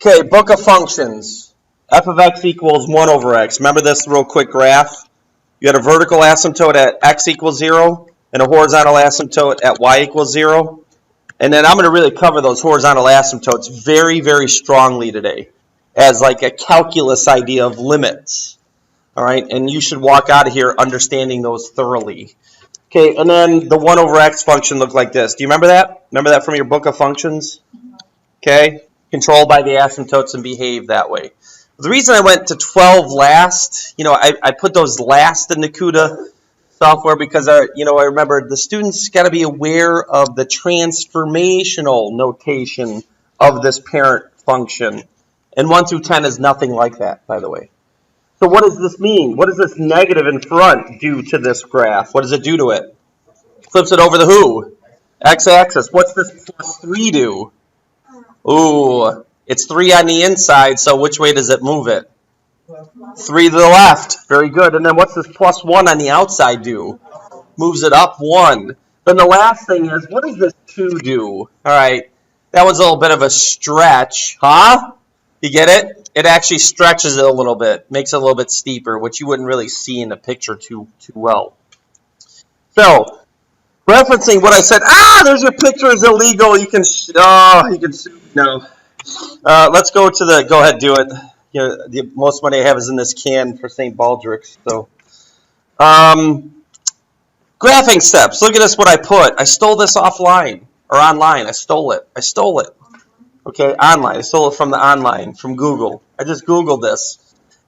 Okay, book of functions. F of x equals 1 over x. Remember this real quick graph? You had a vertical asymptote at x equals 0 and a horizontal asymptote at y equals 0. And then I'm going to really cover those horizontal asymptotes very, very strongly today as like a calculus idea of limits. All right, and you should walk out of here understanding those thoroughly. Okay, and then the 1 over x function looked like this. Do you remember that? Remember that from your book of functions? Okay, controlled by the asymptotes and behave that way. The reason I went to 12 last, I put those last in the CUDA software because, I remember the students got to be aware of the transformational notation of this parent function. And 1 through 10 is nothing like that, by the way. So what does this mean? What does this negative in front do to this graph? What does it do to it? Flips it over the who? X-axis. What's this plus 3 do? Ooh, it's 3 on the inside, so which way does it move it? 3 to the left. Very good. And then what's this plus 1 on the outside do? Moves it up 1. Then the last thing is, what does this 2 do? All right, that was a little bit of a stretch. Huh? You get it? It actually stretches it a little bit, makes it a little bit steeper, which you wouldn't really see in the picture too well. So, referencing what I said, there's your picture is illegal. You can sue. No. Let's go to the, go ahead, do it. The most money I have is in this can for St. Baldrick's. So, graphing steps. Look at this, what I put. I stole this offline, or online. I stole it. Okay, online. I stole it from the online, from Google. I just Googled this.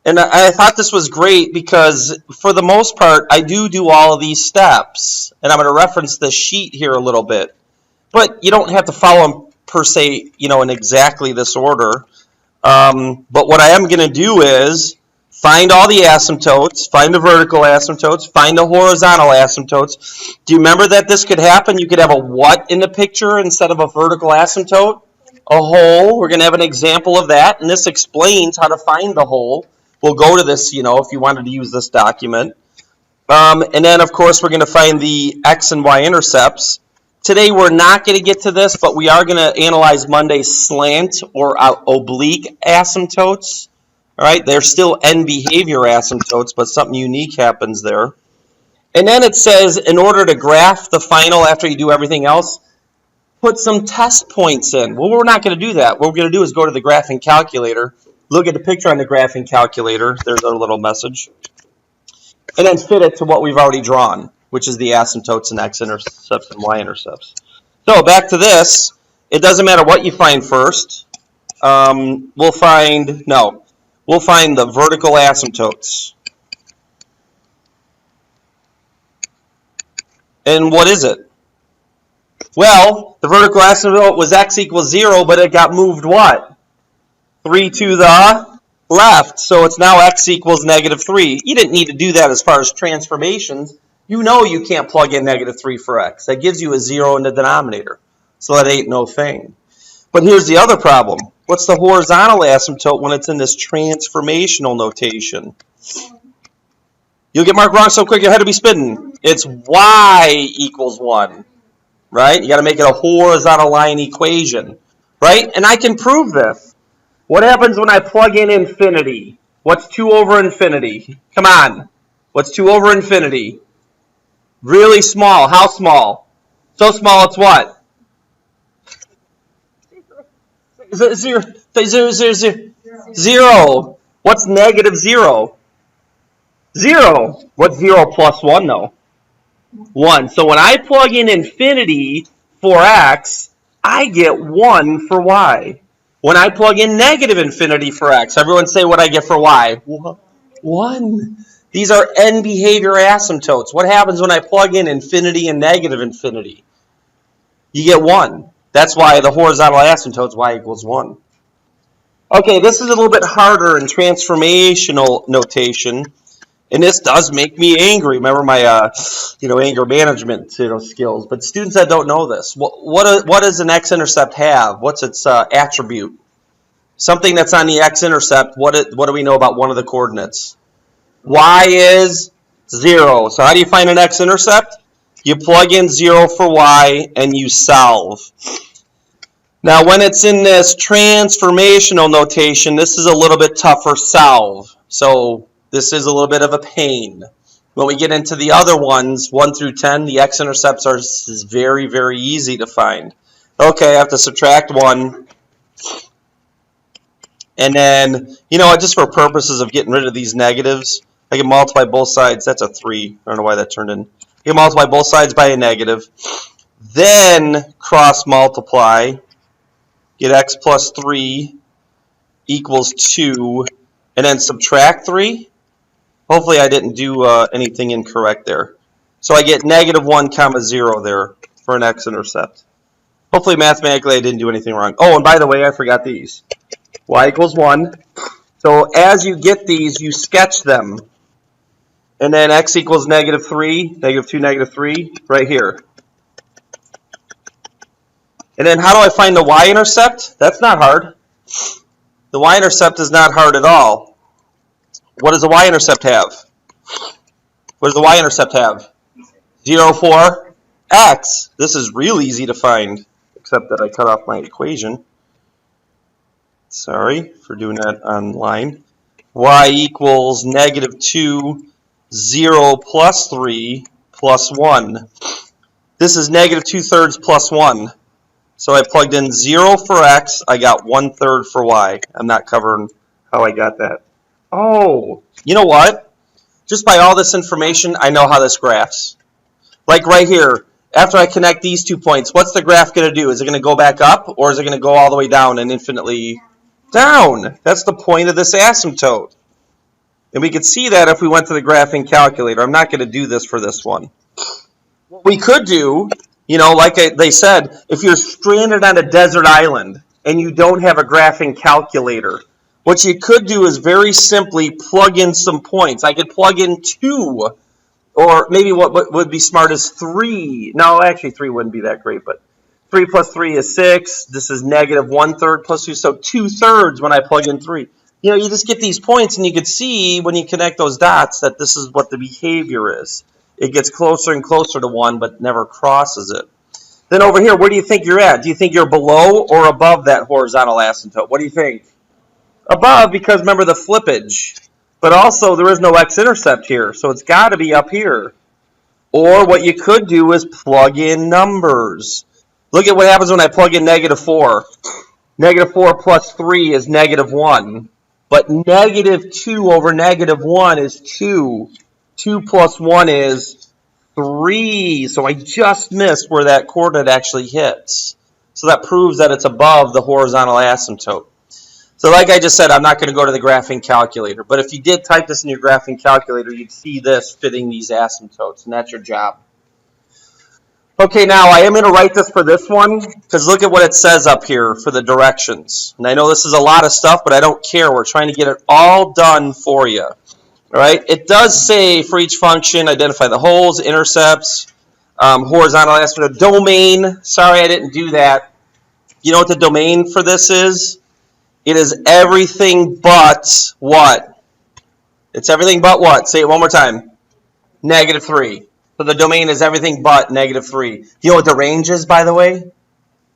And I thought this was great because, for the most part, I do all of these steps. And I'm going to reference the sheet here a little bit. But you don't have to follow them, per se, in exactly this order. But what I am going to do is find all the asymptotes, find the vertical asymptotes, find the horizontal asymptotes. Do you remember that this could happen? You could have a what in the picture instead of a vertical asymptote? A hole. We're going to have an example of that, and this explains how to find the hole. We'll go to this, if you wanted to use this document. And then, of course, we're going to find the x and y intercepts. Today, we're not going to get to this, but we are going to analyze Monday's slant or oblique asymptotes. All right, they're still end behavior asymptotes, but something unique happens there. And then it says, in order to graph the final after you do everything else, put some test points in. Well, we're not going to do that. What we're going to do is go to the graphing calculator, look at the picture on the graphing calculator. There's our little message. And then fit it to what we've already drawn, which is the asymptotes and x-intercepts and y-intercepts. So back to this. It doesn't matter what you find first. We'll find the vertical asymptotes. And what is it? Well, the vertical asymptote was x equals 0, but it got moved what? 3 to the left. So it's now x equals negative 3. You didn't need to do that as far as transformations. You know you can't plug in negative 3 for x. That gives you a 0 in the denominator. So that ain't no thing. But here's the other problem. What's the horizontal asymptote when it's in this transformational notation? You'll get marked wrong so quick your head will be spinning. It's y equals 1. Right? You got to make it a horizontal line equation. Right? And I can prove this. What happens when I plug in infinity? What's 2 over infinity? Come on. What's 2 over infinity? Really small. How small? So small it's what? 0. What's negative 0? 0. What's 0 plus 1 though? 1. So when I plug in infinity for x, I get 1 for y. When I plug in negative infinity for x, everyone say what I get for y. 1. These are end behavior asymptotes. What happens when I plug in infinity and negative infinity? You get 1. That's why the horizontal asymptote is y equals 1. Okay, this is a little bit harder in transformational notation. And this does make me angry. Remember my, anger management, skills. But students that don't know this, what does an x-intercept have? What's its attribute? Something that's on the x-intercept. What do we know about one of the coordinates? Y is 0. So how do you find an x-intercept? You plug in 0 for y and you solve. Now, when it's in this transformational notation, this is a little bit tougher solve. So this is a little bit of a pain. When we get into the other ones, 1 through 10, the x-intercepts are very, very easy to find. Okay, I have to subtract 1. And then, you know, just for purposes of getting rid of these negatives, I can multiply both sides. That's a 3. I don't know why that turned in. You can multiply both sides by a negative. Then cross multiply. Get x plus 3 equals 2. And then subtract 3. Hopefully I didn't do anything incorrect there. So I get negative 1 comma 0 there for an x-intercept. Hopefully mathematically I didn't do anything wrong. Oh, and by the way, I forgot these. Y equals 1. So as you get these, you sketch them. And then x equals negative 3, negative 2, negative 3, right here. And then how do I find the y-intercept? That's not hard. The y-intercept is not hard at all. What does the y-intercept have? What does the y-intercept have? 0, 4, x. This is real easy to find, except that I cut off my equation. Sorry for doing that online. Y equals negative 2, 0 plus 3 plus 1. This is negative 2/3 plus 1. So I plugged in 0 for x. I got 1/3 for y. I'm not covering how I got that. Oh, you know what? Just by all this information, I know how this graphs. Like right here, after I connect these 2 points, what's the graph going to do? Is it going to go back up, or is it going to go all the way down and infinitely down? That's the point of this asymptote. And we could see that if we went to the graphing calculator. I'm not going to do this for this one. What we could do, you know, like they said, if you're stranded on a desert island and you don't have a graphing calculator, what you could do is very simply plug in some points. I could plug in 2, or maybe what would be smart is 3. No, actually 3 wouldn't be that great, but 3 plus 3 is 6. This is negative 1/3 plus 2, so 2/3 when I plug in 3. You know, you just get these points, and you can see when you connect those dots that this is what the behavior is. It gets closer and closer to 1, but never crosses it. Then over here, where do you think you're at? Do you think you're below or above that horizontal asymptote? What do you think? Above, because remember the flippage. But also, there is no x-intercept here, so it's got to be up here. Or what you could do is plug in numbers. Look at what happens when I plug in negative 4. Negative 4 plus 3 is negative 1. But negative 2 over negative 1 is 2. 2 plus 1 is 3. So I just missed where that coordinate actually hits. So that proves that it's above the horizontal asymptote. So like I just said, I'm not going to go to the graphing calculator. But if you did type this in your graphing calculator, you'd see this fitting these asymptotes. And that's your job. Okay, now I am going to write this for this one, because look at what it says up here for the directions. And I know this is a lot of stuff, but I don't care. We're trying to get it all done for you. All right? It does say for each function, identify the holes, intercepts, horizontal asymptote, domain. Sorry, I didn't do that. You know what the domain for this is? It is everything but what? It's everything but what? Say it one more time. Negative 3. So the domain is everything but negative 3. You know what the range is, by the way?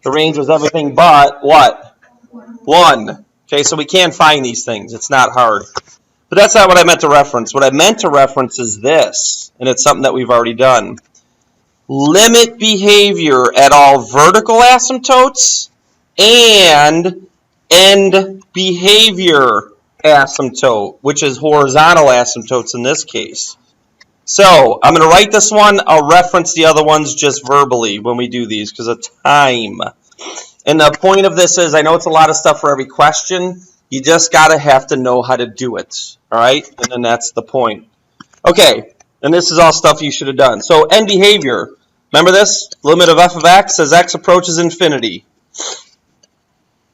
The range was everything but what? 1. Okay, so we can find these things. It's not hard. But that's not what I meant to reference. What I meant to reference is this, and it's something that we've already done. Limit behavior at all vertical asymptotes and end behavior asymptote, which is horizontal asymptotes in this case. So I'm going to write this one. I'll reference the other ones just verbally when we do these because of time. And the point of this is, I know it's a lot of stuff for every question. You just got to have to know how to do it. All right? And then that's the point. Okay. And this is all stuff you should have done. So end behavior. Remember this? Limit of f of x as x approaches infinity.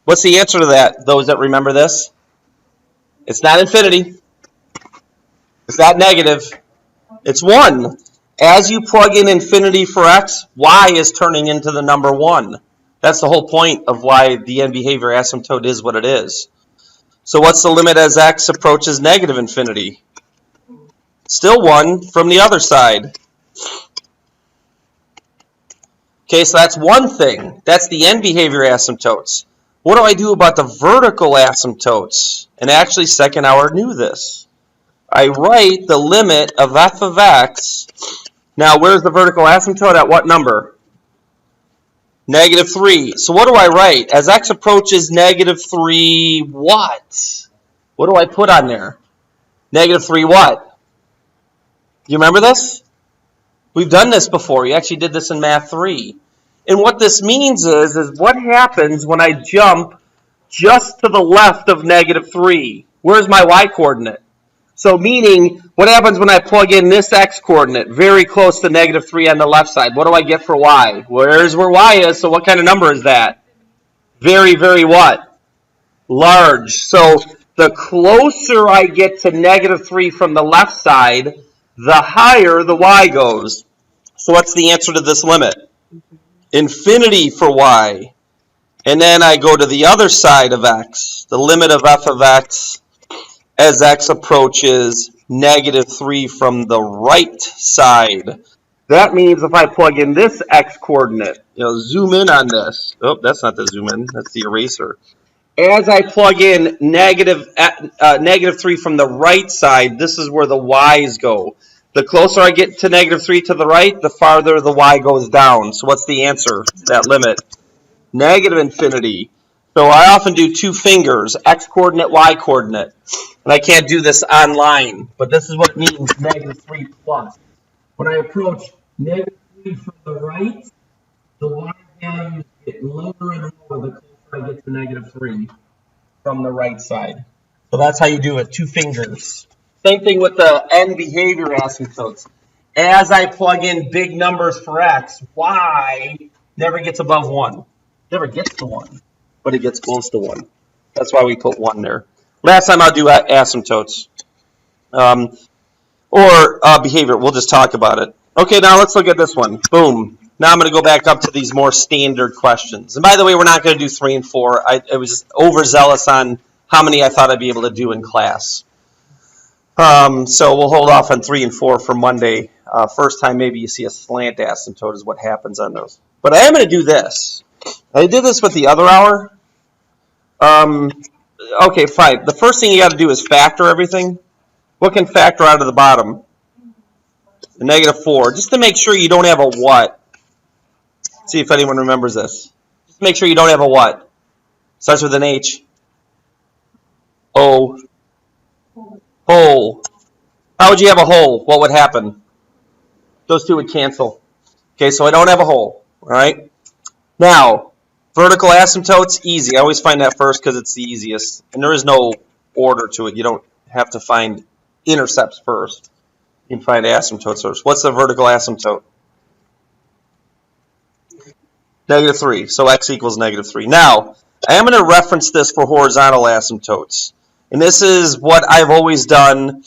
What's the answer to that, those that remember this? It's not infinity. It's not negative. It's 1. As you plug in infinity for x, y is turning into the number 1. That's the whole point of why the end behavior asymptote is what it is. So what's the limit as x approaches negative infinity? Still 1 from the other side. Okay, so that's one thing. That's the end behavior asymptotes. What do I do about the vertical asymptotes? And actually, second hour knew this. I write the limit of f of x. Now, where's the vertical asymptote? At what number? Negative 3. So what do I write? As x approaches negative 3, what? What do I put on there? Negative 3 what? Do you remember this? We've done this before. You actually did this in Math 3. And what this means is what happens when I jump just to the left of negative 3? Where's my y-coordinate? So meaning, what happens when I plug in this x-coordinate very close to negative 3 on the left side? What do I get for y? Where's where y is, so what kind of number is that? Very, very what? Large. So the closer I get to negative 3 from the left side, the higher the y goes. So what's the answer to this limit? Infinity for y. And then I go to the other side of x, the limit of f of x as x approaches negative 3 from the right side. That means if I plug in this x-coordinate, zoom in on this. Oh, that's not the zoom in, that's the eraser. As I plug in negative 3 from the right side, this is where the y's go. The closer I get to negative 3 to the right, the farther the y goes down. So what's the answer, that limit? Negative infinity. So I often do two fingers, x-coordinate, y-coordinate. And I can't do this online, but this is what it means, negative 3 plus. When I approach negative 3 from the right, the y values get lower and lower the closer I get to negative 3 from the right side. So that's how you do it, two fingers. Same thing with the end behavior asymptotes. As I plug in big numbers for x, y never gets above 1. Never gets to 1, but it gets close to 1. That's why we put 1 there. Last time I'll do asymptotes. Or behavior. We'll just talk about it. Okay, now let's look at this one. Boom. Now I'm going to go back up to these more standard questions. And by the way, we're not going to do 3 and 4. I was just overzealous on how many I thought I'd be able to do in class. So we'll hold off on 3 and 4 for Monday. First time maybe you see a slant asymptote is what happens on those. But I am going to do this. I did this with the other hour. Okay, fine. The first thing you got to do is factor everything. What can factor out of the bottom? The negative 4. Just to make sure you don't have a what. See if anyone remembers this. Just make sure you don't have a what. Starts with an H. O. Hole. How would you have a hole? What would happen? Those two would cancel. Okay, so I don't have a hole. All right? Now, vertical asymptotes, easy. I always find that first because it's the easiest. And there is no order to it. You don't have to find intercepts first. You can find asymptotes first. What's the vertical asymptote? Negative 3. So x equals negative 3. Now, I am going to reference this for horizontal asymptotes. And this is what I've always done,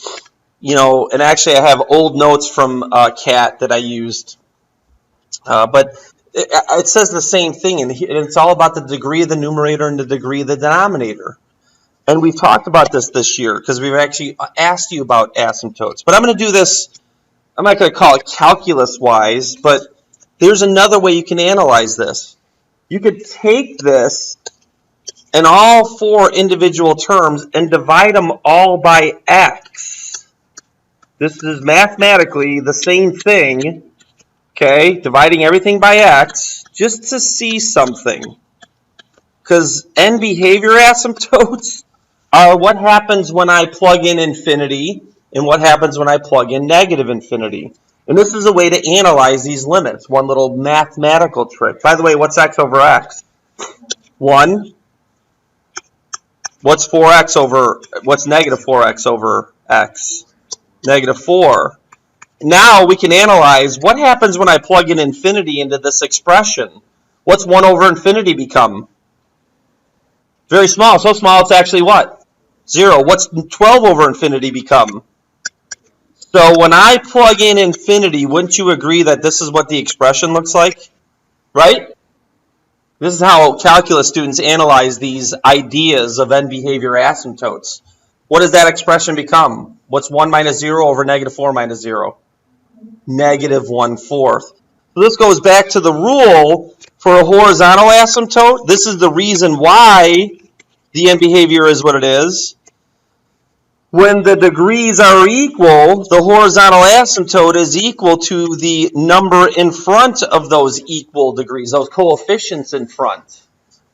and actually I have old notes from CAT that I used. But it says the same thing, and it's all about the degree of the numerator and the degree of the denominator. And we've talked about this year because we've actually asked you about asymptotes. But I'm going to do this, I'm not going to call it calculus-wise, but there's another way you can analyze this. You could take this and all 4 individual terms and divide them all by x. This is mathematically the same thing, okay, dividing everything by x, just to see something. Because end behavior asymptotes are what happens when I plug in infinity and what happens when I plug in negative infinity. And this is a way to analyze these limits, one little mathematical trick. By the way, what's x over x? 1. What's negative 4x over x? Negative 4. Now we can analyze what happens when I plug in infinity into this expression. What's 1 over infinity become? Very small. So small it's actually what? 0. What's 12 over infinity become? So when I plug in infinity, wouldn't you agree that this is what the expression looks like? Right? This is how calculus students analyze these ideas of end behavior asymptotes. What does that expression become? What's 1 minus 0 over negative 4 minus 0? Negative 1/4. So this goes back to the rule for a horizontal asymptote. This is the reason why the end behavior is what it is. When the degrees are equal, the horizontal asymptote is equal to the number in front of those equal degrees, those coefficients in front.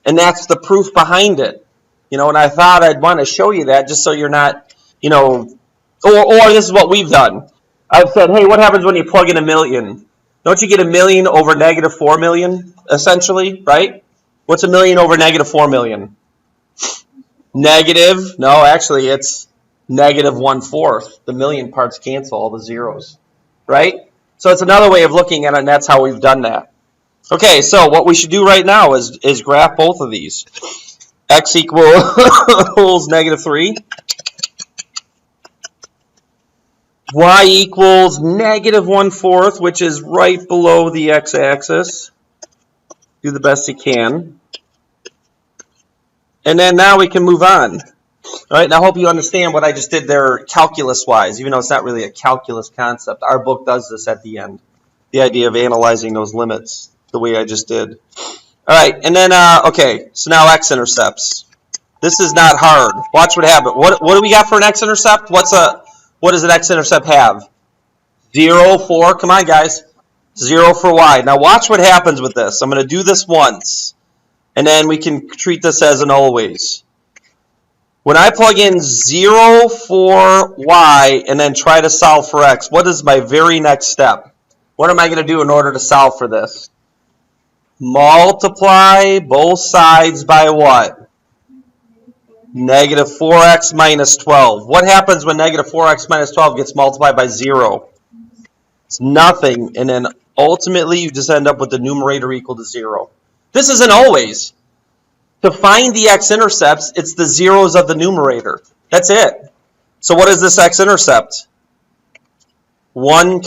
And that's the proof behind it. You know, and I thought I'd want to show you that just so you're not, you know, or this is what we've done. I've said, hey, what happens when you plug in 1,000,000? Don't you get 1,000,000 over negative 4,000,000, essentially, right? What's 1,000,000 over negative 4,000,000? Negative, no, actually it's negative 1/4. The million parts cancel all the zeros, right? So it's another way of looking at it, and that's how we've done that. Okay, so what we should do right now is graph both of these. X equals negative 3. Y equals negative 1/4, which is right below the x-axis. Do the best you can. And then now we can move on. All right, now I hope you understand what I just did there calculus-wise, even though it's not really a calculus concept. Our book does this at the end, the idea of analyzing those limits the way I just did. All right, and then, okay, so now x-intercepts. This is not hard. Watch what happens. What do we got for an x-intercept? What does an x-intercept have? 0, 4. Come on, guys. 0 for y. Now watch what happens with this. I'm going to do this once, and then we can treat this as an always. When I plug in 0 for y and then try to solve for x, what is my very next step? What am I going to do in order to solve for this? Multiply both sides by what? Negative 4x minus 12. What happens when negative 4x minus 12 gets multiplied by 0? It's nothing. And then ultimately you just end up with the numerator equal to 0. This isn't always. To find the x-intercepts, it's the zeros of the numerator. That's it. So what is this x-intercept? 1,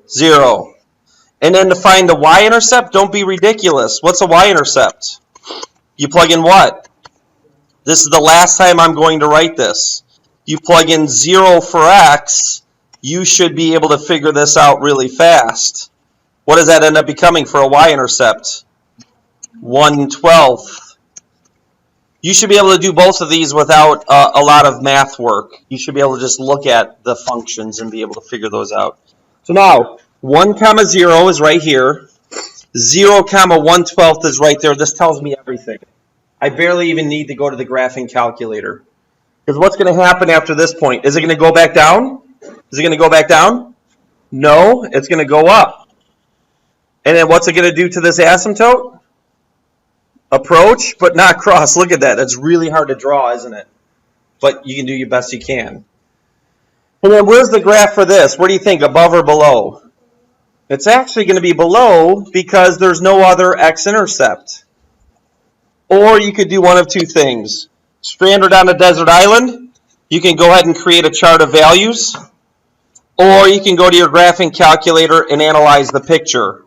0. And then to find the y-intercept, don't be ridiculous. What's a y-intercept? You plug in what? This is the last time I'm going to write this. You plug in 0 for x, you should be able to figure this out really fast. What does that end up becoming for a y-intercept? 1/12. You should be able to do both of these without a lot of math work. You should be able to just look at the functions and be able to figure those out. So now, 1, 0 is right here. 0, 1/12 is right there. This tells me everything. I barely even need to go to the graphing calculator. Because what's going to happen after this point? Is it going to go back down? Is it going to go back down? No, it's going to go up. And then what's it going to do to this asymptote? Approach, but not cross. Look at that. That's really hard to draw, isn't it? But you can do your best you can. And then where's the graph for this? Where do you think, above or below? It's actually going to be below because there's no other x-intercept. Or you could do one of two things. Stranded on a desert island, you can go ahead and create a chart of values. Or you can go to your graphing calculator and analyze the picture.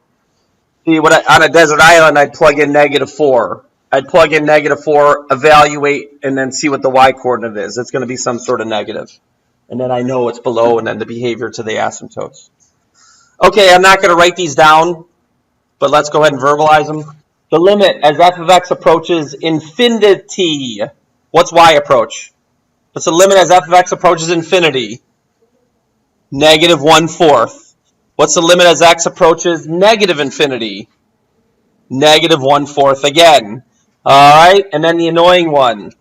See, on a desert island, I'd plug in negative 4. I'd plug in negative 4, evaluate, and then see what the y-coordinate is. It's going to be some sort of negative. And then I know it's below, and then the behavior to the asymptotes. Okay, I'm not going to write these down, but let's go ahead and verbalize them. The limit as f of x approaches infinity. What's y approach? What's the limit as f of x approaches infinity? Negative 1/4. What's the limit as x approaches negative infinity? Negative 1/4 again. All right, and then the annoying one.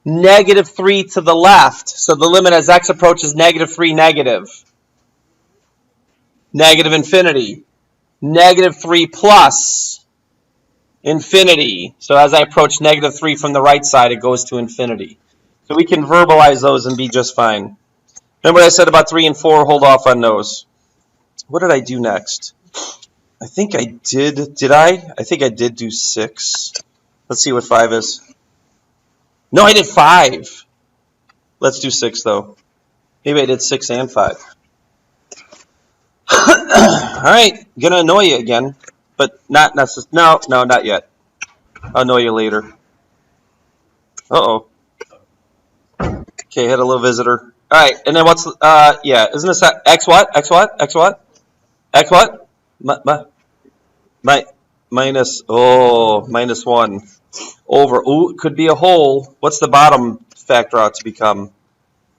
Negative 3 to the left. So the limit as x approaches negative 3 negative. Negative infinity. Negative 3 plus infinity. So as I approach negative 3 from the right side, it goes to infinity. So we can verbalize those and be just fine. Remember what I said about 3 and 4? Hold off on those. What did I do next? I think I did I? I think I did do 6. Let's see what 5 is. No, I did 5. Let's do 6, though. Maybe I did 6 and 5. All right, gonna annoy you again, but not necessarily. No, not yet. I'll annoy you later. Uh-oh. Okay, had a little visitor. All right, and then what's, yeah, isn't this x what? X what? X what? X what? minus, oh, minus 1 over, ooh, could be a whole. What's the bottom factor out to become?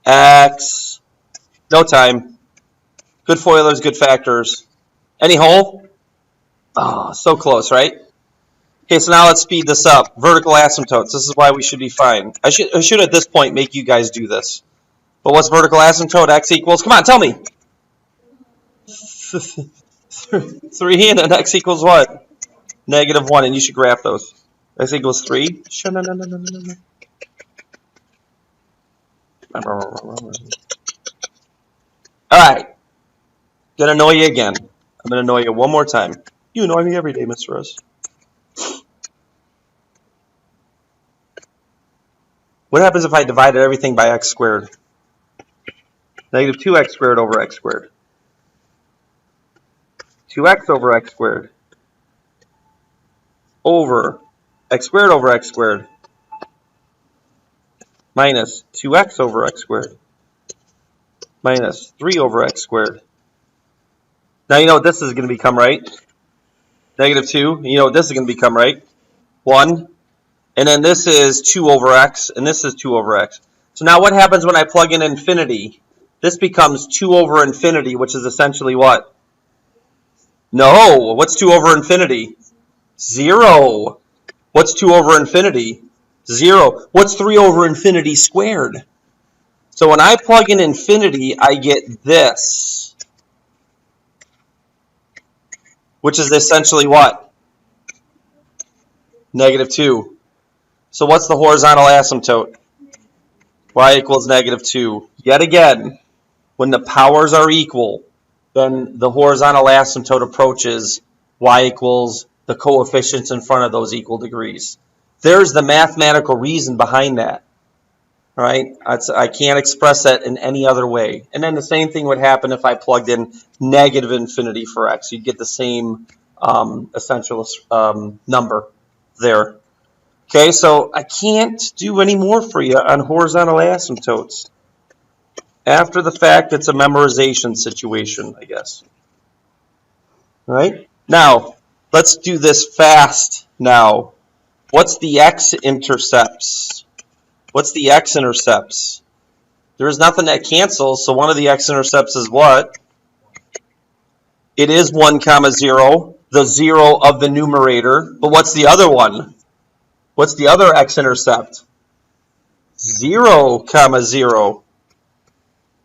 X, no time. Good FOILers, good factors. Any whole? Oh, so close, right? Okay, so now let's speed this up. Vertical asymptotes. This is why we should be fine. I should at this point make you guys do this. But what's vertical asymptote? X equals, come on, tell me. 3, and then X equals what? -1, and you should graph those. X equals 3. No. Alright. Gonna annoy you again. I'm gonna annoy you one more time. You annoy me every day, Mr. Rose. What happens if I divided everything by x squared? -2x squared over x squared. 2x over x squared. Over x squared over x squared. Minus 2x over x squared. Minus 3 over x squared. Now you know what this is going to become, right? -2. You know what this is going to become, right? 1. And then this is 2 over x, and this is 2 over x. So now what happens when I plug in infinity? This becomes 2 over infinity, which is essentially what? No. What's 2 over infinity? 0. What's 2 over infinity? 0. What's 3 over infinity squared? So when I plug in infinity, I get this, which is essentially what? -2. So what's the horizontal asymptote? Y equals -2. Yet again, when the powers are equal, then the horizontal asymptote approaches y equals the coefficients in front of those equal degrees. There's the mathematical reason behind that. All right? I can't express that in any other way. And then the same thing would happen if I plugged in -infinity for x. You'd get the same essential number there. Okay, so I can't do any more for you on horizontal asymptotes. After the fact, it's a memorization situation, I guess. All right? Now, let's do this fast now. What's the x-intercepts? What's the x-intercepts? There is nothing that cancels, so one of the x-intercepts is what? It is 1, 0, the 0 of the numerator. But what's the other one? What's the other x-intercept? 0, 0.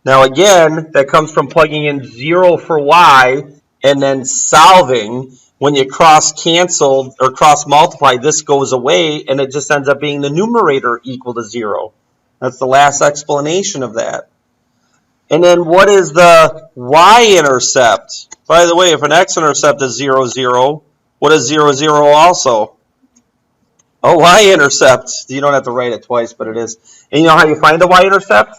Now again, that comes from plugging in 0 for y and then solving. When you cross-cancel or cross-multiply, this goes away and it just ends up being the numerator equal to 0. That's the last explanation of that. And then what is the y-intercept? By the way, if an x-intercept is 0, 0, what is 0, 0 also? Oh, y-intercept. You don't have to write it twice, but it is. And you know how you find the y-intercept?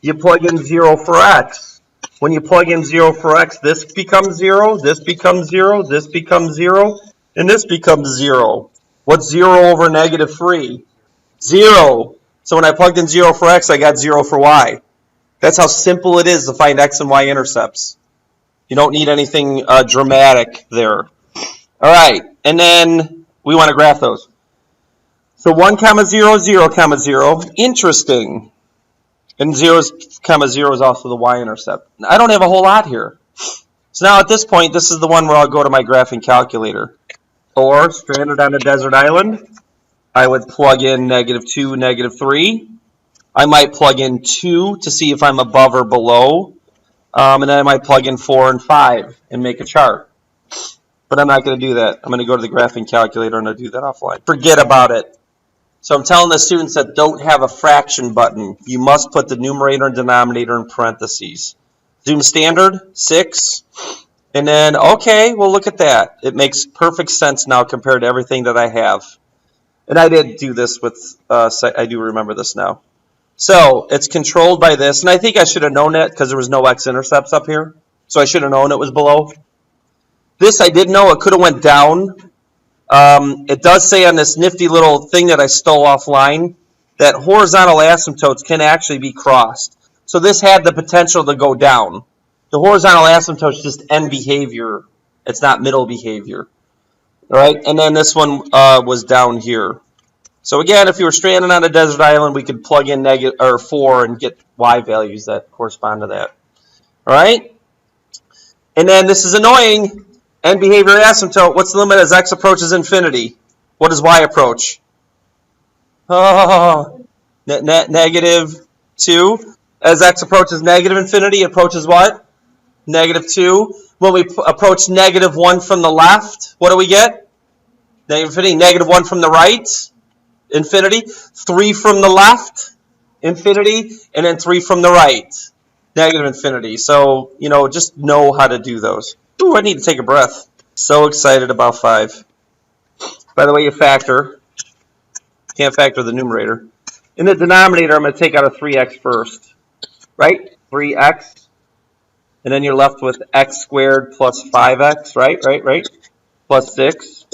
You plug in 0 for x. When you plug in 0 for x, this becomes 0, this becomes 0, this becomes 0, and this becomes 0. What's 0 over -3? 0. So when I plugged in 0 for x, I got 0 for y. That's how simple it is to find x and y intercepts. You don't need anything dramatic there. All right, and then we want to graph those. So 1, 0, 0, 0. Interesting. And 0, 0 is also the y-intercept. I don't have a whole lot here. So now at this point, this is the one where I'll go to my graphing calculator. Or, stranded on a desert island, I would plug in -2, -3. I might plug in 2 to see if I'm above or below. And then I might plug in 4 and 5 and make a chart. But I'm not going to do that. I'm going to go to the graphing calculator and I'll do that offline. Forget about it. So I'm telling the students that don't have a fraction button, you must put the numerator and denominator in parentheses. Zoom standard, 6. And then, okay, well, look at that. It makes perfect sense now compared to everything that I have. And I did do this with, I do remember this now. So it's controlled by this. And I think I should have known that because there was no x-intercepts up here. So I should have known it was below. This I did know. It could have went down. It does say on this nifty little thing that I stole offline that horizontal asymptotes can actually be crossed. So this had the potential to go down. The horizontal asymptotes just end behavior It's not middle behavior. All right, and then this one was down here. So again, if you were stranded on a desert island, we could plug in negative or 4 and get y values that correspond to that. All right, and then this is annoying. End behavior asymptote. What's the limit as x approaches infinity? What does y approach? Oh, negative 2. As x approaches negative infinity, it approaches what? Negative 2. When we approach negative 1 from the left, what do we get? Negative infinity. Negative 1 from the right, infinity. 3 from the left, infinity. And then 3 from the right, negative infinity. So, just know how to do those. Ooh, I need to take a breath. So excited about 5. By the way, you factor. Can't factor the numerator. In the denominator, I'm going to take out a 3x first. Right? 3x. And then you're left with x squared plus 5x. Right? Plus 6.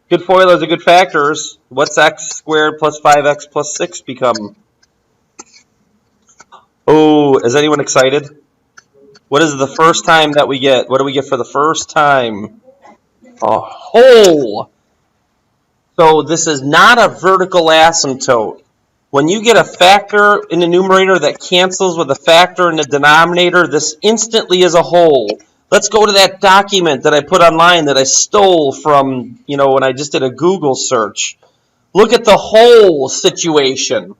Good formulas are good factors. What's x squared plus 5x plus 6 become? Oh, is anyone excited? What is the first time that we get? What do we get for the first time? A whole. So this is not a vertical asymptote. When you get a factor in the numerator that cancels with a factor in the denominator, this instantly is a whole. Let's go to that document that I put online that I stole from, when I just did a Google search. Look at the whole situation.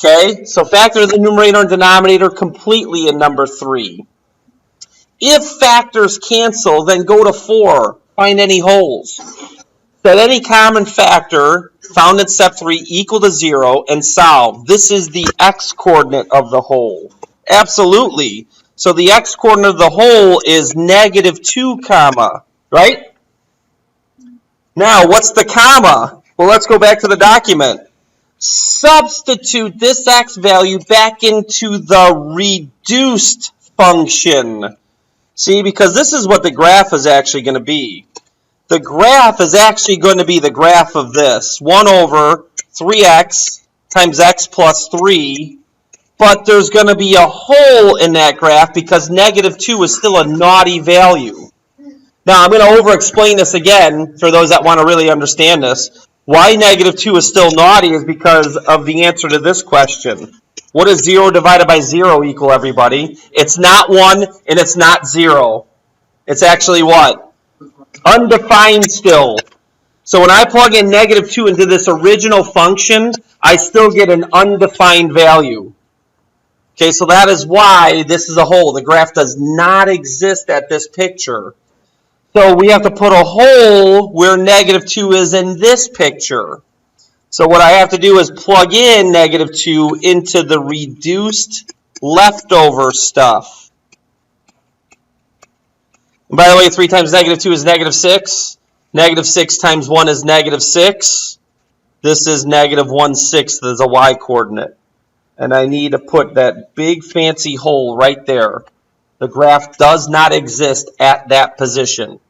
Okay, so factor the numerator and denominator completely in number 3. If factors cancel, then go to 4. Find any wholes. Set any common factor found in step 3 equal to 0 and solve. This is the x-coordinate of the whole. Absolutely. So the x-coordinate of the whole is negative 2 comma, right? Now, what's the comma? Well, let's go back to the document. Substitute this x value back into the reduced function. See, because this is what the graph is actually going to be. The graph is actually going to be the graph of this. 1 over 3x times x plus 3. But there's going to be a hole in that graph because negative 2 is still a naughty value. Now, I'm going to over-explain this again for those that want to really understand this. Why negative 2 is still naughty is because of the answer to this question. What does 0 divided by 0 equal, everybody? It's not 1 and it's not 0. It's actually what? Undefined still. So when I plug in negative 2 into this original function, I still get an undefined value. Okay, so that is why this is a hole. The graph does not exist at this picture. So we have to put a hole where negative 2 is in this picture. So what I have to do is plug in negative 2 into the reduced leftover stuff. And by the way, 3 times negative 2 is negative 6. Negative 6 times 1 is negative 6. This is negative 1/6 as a y-coordinate. And I need to put that big fancy hole right there. The graph does not exist at that position.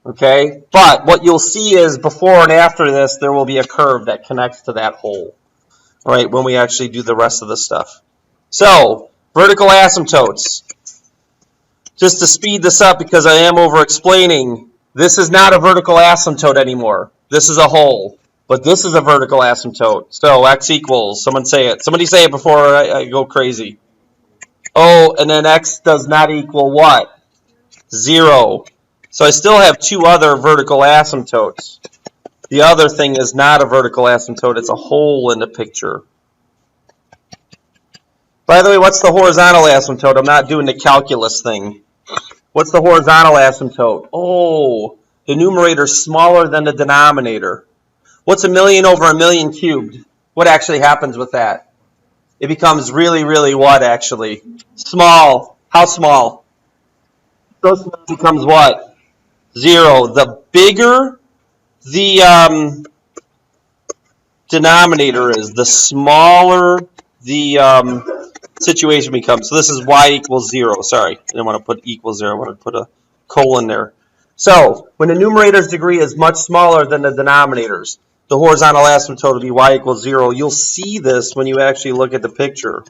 Okay? But what you'll see is before and after this, there will be a curve that connects to that hole. All right, when we actually do the rest of the stuff. So, vertical asymptotes. Just to speed this up because I am over-explaining, this is not a vertical asymptote anymore. This is a hole. But this is a vertical asymptote. So, x equals, someone say it. Somebody say it before I go crazy. Oh, and then x does not equal what? 0. So I still have 2 other vertical asymptotes. The other thing is not a vertical asymptote. It's a hole in the picture. By the way, what's the horizontal asymptote? I'm not doing the calculus thing. What's the horizontal asymptote? Oh, the numerator is smaller than the denominator. What's 1,000,000 over 1,000,000 cubed? What actually happens with that? It becomes really, really what, actually? Small. How small? So small becomes what? 0. The bigger the denominator is, the smaller the situation becomes. So this is y equals 0. Sorry, I didn't want to put equals there. I wanted to put a colon there. So when the numerator's degree is much smaller than the denominators, the horizontal asymptote will be y equals 0. You'll see this when you actually look at the picture.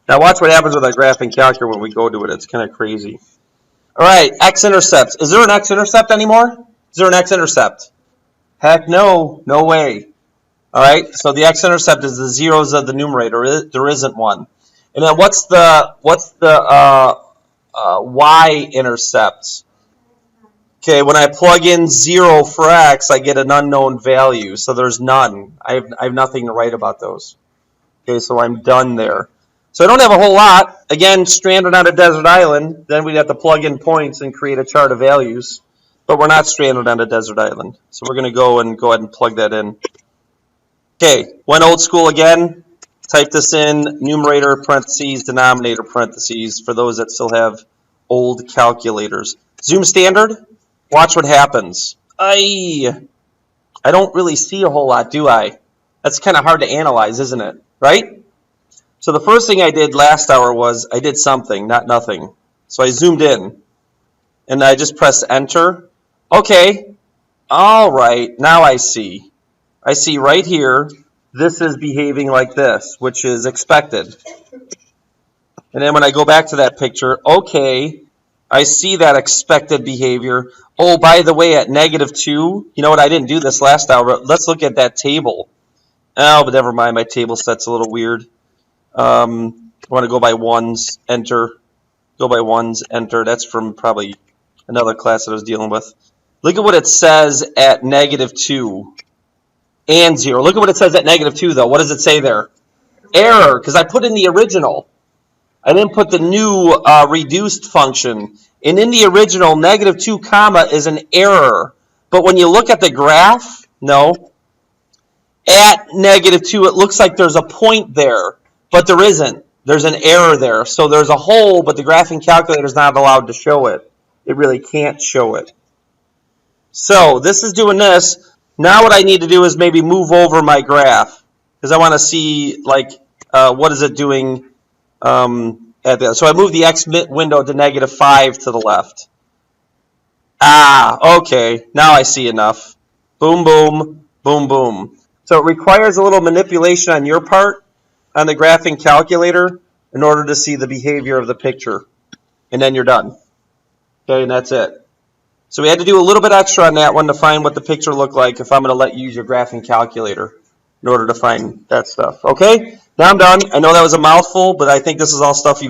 Now watch what happens with our graphing calculator when we go to it. It's kind of crazy. All right, x-intercepts. Is there an x-intercept anymore? Is there an x-intercept? Heck no, no way. All right, so the x-intercept is the zeros of the numerator. There isn't one. And then what's the y-intercept? Okay, when I plug in 0 for x, I get an unknown value. So there's none. I have nothing to write about those. Okay, so I'm done there. So I don't have a whole lot. Again, stranded on a desert island, then we'd have to plug in points and create a chart of values. But we're not stranded on a desert island. So we're going to go ahead and plug that in. Okay, went old school again. Type this in, numerator parentheses, denominator parentheses, for those that still have old calculators. Zoom standard, watch what happens. I don't really see a whole lot, do I? That's kind of hard to analyze, isn't it? Right? So the first thing I did last hour was I did something, not nothing. So I zoomed in, and I just pressed enter. Okay, all right, now I see. I see right here, this is behaving like this, which is expected. And then when I go back to that picture, okay, I see that expected behavior. Oh, by the way, at -2, you know what, I didn't do this last hour, but let's look at that table. Oh, but never mind, my table set's a little weird. I want to go by ones, enter. Go by ones, enter. That's from probably another class that I was dealing with. Look at what it says at -2 and 0. Look at what it says at -2, though. What does it say there? Error, because I put in the original. I didn't put the new reduced function. And in the original, -2 comma is an error. But when you look at the graph, no. At -2, it looks like there's a point there. But there isn't. There's an error there. So there's a hole, but the graphing calculator is not allowed to show it. It really can't show it. So this is doing this. Now what I need to do is maybe move over my graph, because I want to see, like, what is it doing at the. So I move the X window to -5 to the left. Ah, okay. Now I see enough. Boom, boom, boom, boom. So it requires a little manipulation on your part on the graphing calculator in order to see the behavior of the picture. And then you're done. Okay, and that's it. So we had to do a little bit extra on that one to find what the picture looked like if I'm going to let you use your graphing calculator in order to find that stuff. Okay, now I'm done. I know that was a mouthful, but I think this is all stuff you